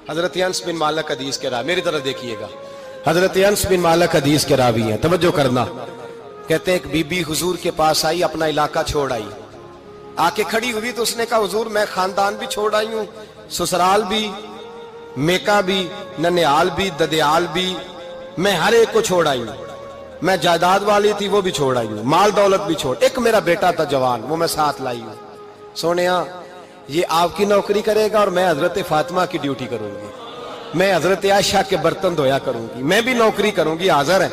حضرت انس بن مالک حدیث کے راوی، میری طرف دیکھیے گا، حضرت انس بن مالک حدیث کے راوی ہیں، توجہ کرنا۔ کہتے ہیں ایک بی بی حضور کے پاس آئی، اپنا علاقہ چھوڑ آئی، آ کے کھڑی ہوئی تو اس نے کہا حضور میں خاندان بھی چھوڑ آئی ہوں، سسرال بھی، میکا بھی، ننیال بھی، ددیال بھی، میں ہر ایک کو چھوڑ آئی ہوں، میں جائیداد والی تھی وہ بھی چھوڑ آئی ہوں، مال دولت بھی چھوڑ، ایک میرا بیٹا تھا جوان وہ میں ساتھ لائی ہوں۔ سونیا یہ آپ کی نوکری کرے گا اور میں حضرت فاطمہ کی ڈیوٹی کروں گی، میں حضرت عائشہ کے برتن دھویا کروں گی، میں بھی نوکری کروں گی، حاضر ہے۔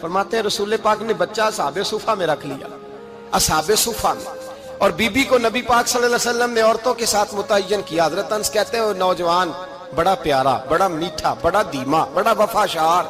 فرماتے ہیں رسول پاک نے بچہ اصحاب صفہ میں رکھ لیا، اصحاب صفہ میں، اور بی بی کو نبی پاک صلی اللہ علیہ وسلم نے عورتوں کے ساتھ متعین کیا۔ حضرت انس کہتے ہیں وہ نوجوان بڑا پیارا، بڑا میٹھا، بڑا دھیما، بڑا وفاشار،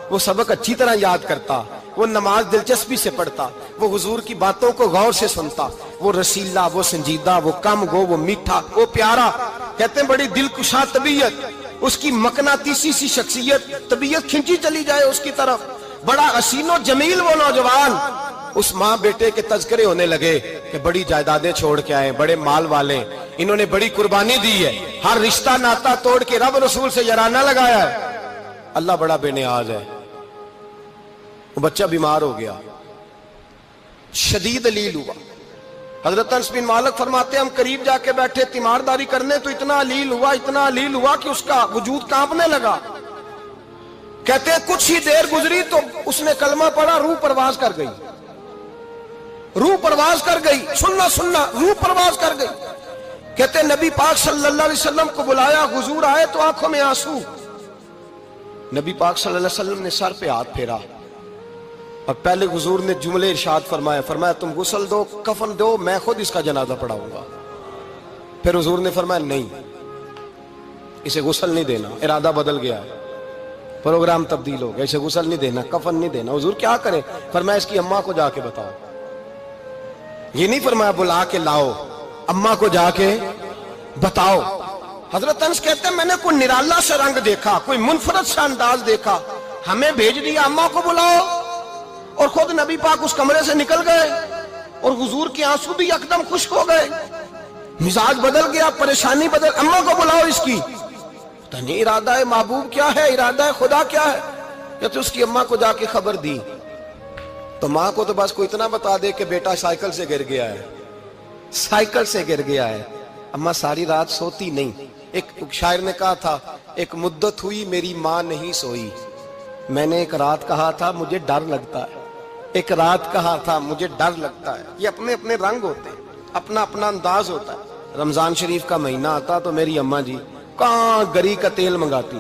وہ سبق اچھی طرح یاد کرتا، وہ نماز دلچسپی سے پڑھتا، وہ حضور کی باتوں کو غور سے سنتا، وہ رسیلا، وہ سنجیدہ، وہ کم گو، وہ میٹھا، وہ پیارا۔ کہتے ہیں بڑی دلکشا طبیعت، اس کی مقناطیسی سی شخصیت، طبیعت کھنچی چلی جائے اس کی طرف، بڑا حسین و جمیل وہ نوجوان۔ اس ماں بیٹے کے تذکرے ہونے لگے کہ بڑی جائیدادیں چھوڑ کے آئے، بڑے مال والے، انہوں نے بڑی قربانی دی ہے، ہر رشتہ ناتا توڑ کے رب رسول سے یارانہ لگایا ہے، اللہ بڑا بے نیاز ہے۔ وہ بچہ بیمار ہو گیا، شدید علیل ہوا۔ حضرت انس بن مالک فرماتے ہیں ہم قریب جا کے بیٹھے تیمارداری کرنے تو اتنا علیل ہوا کہ اس کا وجود کانپنے لگا۔ کہتے ہیں کچھ ہی دیر گزری تو اس نے کلمہ پڑھا، روح پرواز کر گئی، روح پرواز کر گئی، سننا روح پرواز کر گئی۔ کہتے ہیں نبی پاک صلی اللہ علیہ وسلم کو بلایا، حضور آئے تو آنکھوں میں آنسو۔ نبی پاک صلی اللہ علیہ وسلم نے سر پہ ہاتھ پھیرا اور پہلے حضور نے جملے ارشاد فرمایا تم غسل دو، کفن دو، میں خود اس کا جنازہ پڑھاؤں گا۔ پھر حضور نے فرمایا نہیں، اسے غسل نہیں دینا، ارادہ بدل گیا ہے، پروگرام تبدیل ہو گیا، اسے غسل نہیں دینا، کفن نہیں دینا۔ حضور کیا کرے؟ فرمایا اس کی اماں کو جا کے بتاؤ۔ یہ نہیں فرمایا بلا کے لاؤ، اماں کو جا کے بتاؤ۔ حضرت انس کہتے ہیں میں نے کوئی نرالا سا رنگ دیکھا، کوئی منفرد سا انداز دیکھا، ہمیں بھیج دیا اماں کو بلاؤ، اور خود نبی پاک اس کمرے سے نکل گئے اور حضور کے آنسو بھی یکدم خشک ہو گئے، مزاج بدل گیا، پریشانی بدل، اماں کو بلاؤ اس کی۔ پتہ نہیں ارادہ ہے محبوب کیا ہے، ارادہ ہے خدا کیا ہے۔ کہتے اس کی اماں کو جا کے خبر دی تو ماں کو تو بس کوئی اتنا بتا دے کہ بیٹا سائیکل سے گر گیا ہے، سائیکل سے گر گیا ہے۔ اماں ساری رات سوتی نہیں۔ ایک شاعر نے کہا تھا ایک مدت ہوئی میری ماں نہیں سوئی، میں نے ایک رات کہا تھا مجھے ڈر لگتا ہے، ایک رات کہا تھا مجھے ڈر لگتا ہے۔ یہ اپنے اپنے رنگ ہوتے ہیں، اپنا اپنا انداز ہوتا ہے۔ رمضان شریف کا مہینہ آتا تو میری اماں جی کہاں گری کا تیل منگاتی،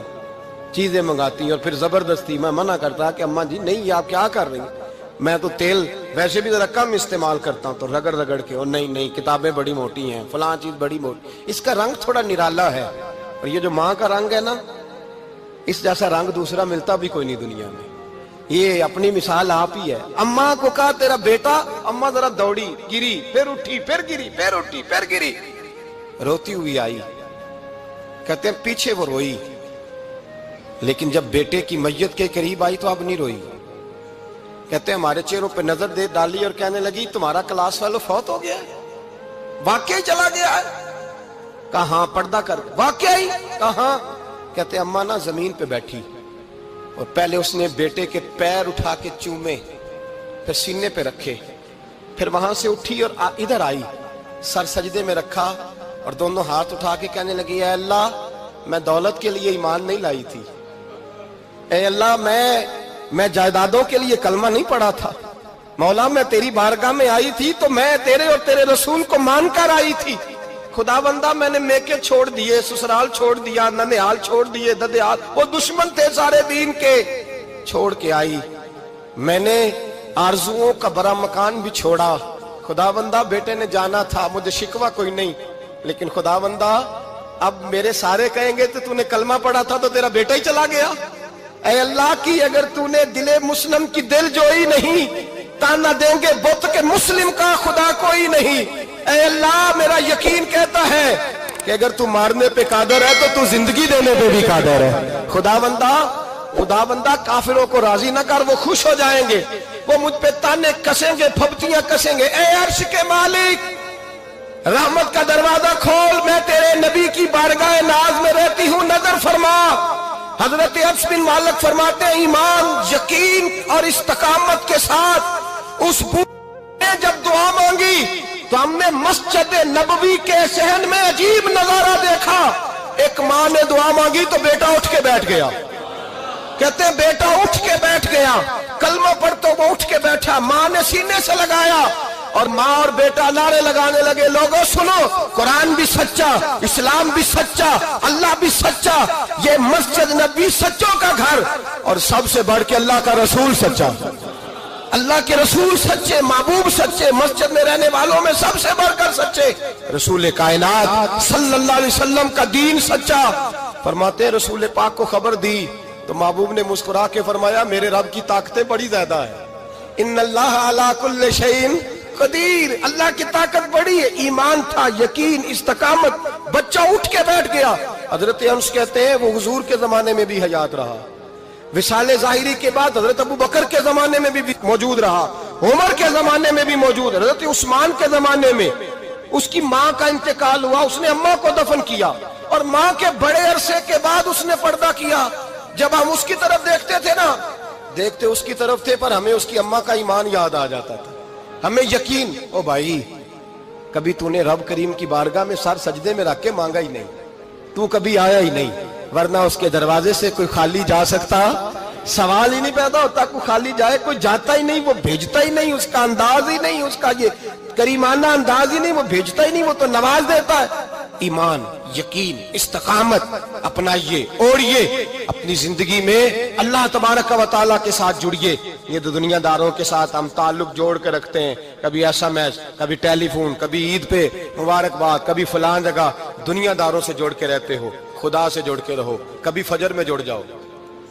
چیزیں منگاتی، اور پھر زبردستی میں منع کرتا کہ اماں جی نہیں یہ آپ کیا کر رہی ہیں، میں تو تیل ویسے بھی ذرا کم استعمال کرتا ہوں، تو رگڑ رگڑ کے، اور نہیں کتابیں بڑی موٹی ہیں، فلاں چیز بڑی موٹی، اس کا رنگ تھوڑا نرالا ہے۔ اور یہ جو ماں کا رنگ ہے نا، اس جیسا رنگ دوسرا ملتا بھی کوئی نہیں دنیا میں۔ یہ اپنی مثال آپ ہی ہے۔ اماں کو کہا تیرا بیٹا، اماں ذرا دوڑی، گری، پھر اٹھی، پھر گری، پھر اٹھی، پھر گری، روتی ہوئی آئی۔ کہتے ہیں پیچھے وہ روئی، لیکن جب بیٹے کی میت کے قریب آئی تو اب نہیں روئی۔ کہتے ہیں ہمارے چہروں پہ نظر دے ڈالی اور کہنے لگی تمہارا کلاس فیلو فوت ہو گیا ہے، واقعی چلا گیا ہے؟ کہاں پردہ کر، واقعی کہاں؟ کہتے ہیں اماں نا زمین پہ بیٹھی اور پہلے اس نے بیٹے کے پیر اٹھا کے چومے، پھر سینے پہ رکھے، پھر وہاں سے اٹھی اور ادھر آئی، سر سجدے میں رکھا اور دونوں ہاتھ اٹھا کے کہنے لگی اے اللہ میں دولت کے لیے ایمان نہیں لائی تھی، اے اللہ میں جائیدادوں کے لیے کلمہ نہیں پڑھا تھا، مولا میں تیری بارگاہ میں آئی تھی تو میں تیرے اور تیرے رسول کو مان کر آئی تھی، خدا بندہ میں نے میکے چھوڑ دیے، سسرال چھوڑ دیا، ننیال چھوڑ دیے، ددیال، وہ دشمن تھے سارے دین کے، چھوڑ کے آئی، میں نے آرزوؤں کا بڑا مکان بھی چھوڑا، خدا بندہ بیٹے نے جانا تھا، مجھے شکوہ کوئی نہیں، لیکن خدا بندہ اب میرے سارے کہیں گے تو نے کلمہ پڑھا تھا تو تیرا بیٹا ہی چلا گیا، اے اللہ کی اگر تو نے دل مسلم کی دل جوئی نہیں، تانا دیں گے بت کے مسلم کا خدا کوئی نہیں، اے اللہ میرا یقین کہتا ہے کہ اگر تو مارنے پہ قادر ہے تو زندگی دینے پہ بھی قادر ہے، خدا بندہ کافروں کو راضی نہ کر، وہ خوش ہو جائیں گے، وہ مجھ پہ تانے کسیں گے، پھپتیاں کسیں گے، اے عرش کے مالک رحمت کا دروازہ کھول، میں تیرے نبی کی بارگاہ ناز میں رہتی ہوں، نظر فرما حضرت انس بن مالک فرماتے ہیں ایمان، یقین اور استقامت کے ساتھ اس بوڑھے نے جب دعا مانگی تو ہم نے مسجد نبوی کے صحن میں عجیب نظارہ دیکھا. ایک ماں نے دعا مانگی تو بیٹا اٹھ کے بیٹھ گیا. کہتے ہیں بیٹا اٹھ کے بیٹھ گیا، کلمہ پڑھ تو وہ اٹھ کے بیٹھا، ماں نے سینے سے لگایا اور ماں اور بیٹا نعرے لگانے لگے، لوگوں سنو، قرآن بھی سچا، اسلام بھی سچا، اللہ بھی سچا، یہ مسجد نبی سچوں کا گھر، اور سب سے بڑھ کے اللہ کا رسول سچا. اللہ کے رسول سچے، محبوب سچے، مسجد میں رہنے والوں میں سب سے بڑھ کر سچے، رسول کائنات صلی اللہ علیہ وسلم کا دین سچا. فرماتے ہیں رسول پاک کو خبر دی تو محبوب نے مسکرا کے فرمایا میرے رب کی طاقتیں بڑی زیادہ ہیں. ان اللہ علی کل شیء قدیر، اللہ کی طاقت بڑی ہے. ایمان تھا، یقین، استقامت، بچہ اٹھ کے بیٹھ گیا. حضرت انس کہتے ہیں وہ حضور کے زمانے میں بھی حیات رہا، وصال ظاہری کے بعد حضرت ابو بکر کے زمانے میں بھی موجود رہا، عمر کے زمانے میں بھی موجود، حضرت عثمان کے زمانے میں. اس کی ماں کا انتقال ہوا، اس نے اماں کو دفن کیا، اور ماں کے بڑے عرصے کے بعد اس نے پردہ کیا. جب ہم اس کی طرف دیکھتے تھے نا، دیکھتے اس کی طرف تھے پر ہمیں اس کی اماں کا ایمان یاد آ جاتا تھا، ہمیں یقین. او بھائی، کبھی تو نے رب کریم کی بارگاہ میں سر سجدے میں رکھ کے مانگا ہی نہیں، تو کبھی آیا ہی نہیں، ورنہ اس کے دروازے سے کوئی خالی جا سکتا؟ سوال ہی نہیں پیدا ہوتا کوئی خالی جائے. کوئی جاتا ہی نہیں، وہ بھیجتا ہی نہیں، اس کا انداز ہی نہیں، اس کا یہ کریمانہ انداز ہی نہیں، وہ بھیجتا ہی نہیں، وہ تو نواز دیتا ہے. ایمان، یقین، استقامت اپنائیے، اوڑھیے اپنی زندگی میں، اللہ تبارک و تعالیٰ کے ساتھ جڑیے. یہ دنیا داروں کے ساتھ ہم تعلق جوڑ کے رکھتے ہیں، کبھی SMS، کبھی ٹیلی فون، کبھی عید پہ مبارکباد، کبھی فلان جگہ. دنیا داروں سے جوڑ کے رہتے ہو، خدا سے جوڑ کے رہو. کبھی فجر میں جڑ جاؤ،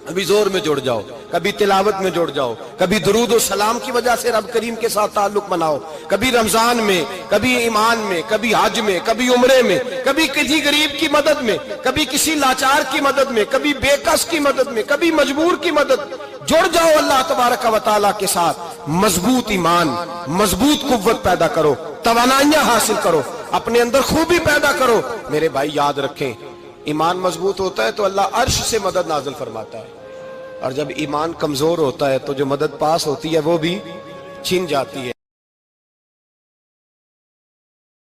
کبھی زور میں جڑ جاؤ، کبھی تلاوت میں جڑ جاؤ، کبھی درود و سلام کی وجہ سے رب کریم کے ساتھ تعلق بناؤ، کبھی رمضان میں، کبھی ایمان میں، کبھی حج میں، کبھی عمرے میں، کبھی کسی غریب کی مدد میں، کبھی کسی لاچار کی مدد میں، کبھی بے کس کی مدد میں، کبھی مجبور کی مدد. جڑ جاؤ اللہ تبارک و تعالیٰ کے ساتھ. مضبوط ایمان، مضبوط قوت پیدا کرو، توانائیاں حاصل کرو، اپنے اندر خوبی پیدا کرو. میرے بھائی یاد رکھیں، ایمان مضبوط ہوتا ہے تو اللہ عرش سے مدد نازل فرماتا ہے، اور جب ایمان کمزور ہوتا ہے تو جو مدد پاس ہوتی ہے وہ بھی چھن جاتی ہے.